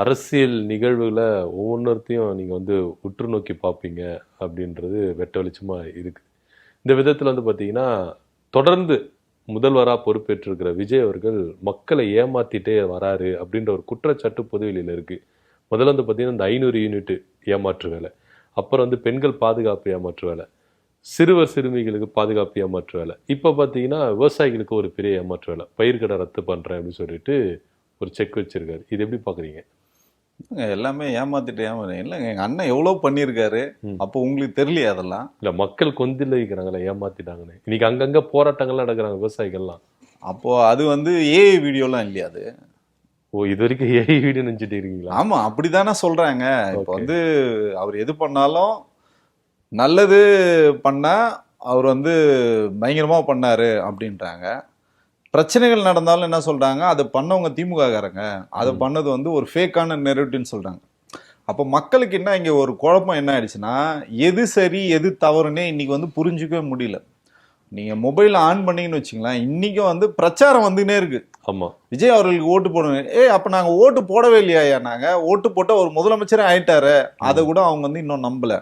அரசியல் நிகழ்வுகளை ஒவ்வொன்றத்தையும் நீங்கள் வந்து உற்று நோக்கி பார்ப்பீங்க அப்படின்றது வெட்ட வெளிச்சமா இருக்கு. இந்த விதத்தில் வந்து பார்த்தீங்கன்னா, தொடர்ந்து முதல்வராக பொறுப்பேற்றிருக்கிற விஜய் அவர்கள் மக்களை ஏமாத்திட்டே வராரு அப்படின்ற ஒரு குற்றச்சாட்டு பொதுவெளியில் இருக்கு. முதல்ல வந்து பார்த்தீங்கன்னா, இந்த 500 யூனிட் ஏமாற்று வேலை, அப்புறம் வந்து பெண்கள் பாதுகாப்பு ஏமாற்று வேலை, சிறுவர் சிறுமிகளுக்கு பாதுகாப்பு ஏமாற்று வேலை, இப்போ பார்த்தீங்கன்னா விவசாயிகளுக்கு ஒரு பெரிய ஏமாற்று வேலை, பயிர்க்கடை ரத்து பண்ணுறேன் அப்படின்னு சொல்லிட்டு ஒரு செக் வச்சிருக்காரு. இது எப்படி பார்க்குறீங்க? எல்லாமே ஏமாத்திட்டு இல்லைங்க, எங்க அண்ணன் எவ்வளவு பண்ணியிருக்காரு. அப்போ உங்களுக்கு தெரியலையா அதெல்லாம்? இல்ல, மக்கள் கொந்தளிக்கிறாங்களே ஏமாத்திட்டாங்கன்னு. இன்னைக்கு அங்கங்க போராட்டங்கள்லாம் நடக்கிறாங்க விவசாயிகள்லாம். அப்போ அது வந்து ஏஐ வீடியோலாம் இல்லையா அது? ஓ, இது வரைக்கும் ஏஐ வீடியோ நினைச்சிட்டு இருக்கீங்களா? ஆமா, அப்படித்தானே சொல்றாங்க. இப்போ வந்து அவர் எது பண்ணாலும் நல்லது பண்ணா அவர் வந்து பயங்கரமா பண்ணாரு அப்படின்றாங்க. பிரச்சனைகள் நடந்தாலும் என்ன சொல்றாங்க, அதை பண்ணவங்க திமுக காரங்க, அதை பண்ணது வந்து ஒரு ஃபேக்கான நெரேட்டிவ்னு சொல்றாங்க. அப்போ மக்களுக்கு என்ன இங்க ஒரு குழப்பம் என்ன ஆயிடுச்சுன்னா, எது சரி எது தவறுன்னே இன்னைக்கு வந்து புரிஞ்சுக்கவே முடியல. நீங்க மொபைல் ஆன் பண்ணீங்கன்னு வச்சுங்களேன், இன்னைக்கும் வந்து பிரச்சாரம் வந்துன்னே இருக்கு. ஆமா, விஜய் அவர்களுக்கு ஓட்டு போடணும். அப்ப நாங்க ஓட்டு போடவே இல்லையா? நாங்க ஓட்டு போட்ட ஒரு முதலமைச்சரே ஆயிட்டாரு, அதை கூட அவங்க வந்து இன்னும் நம்பல.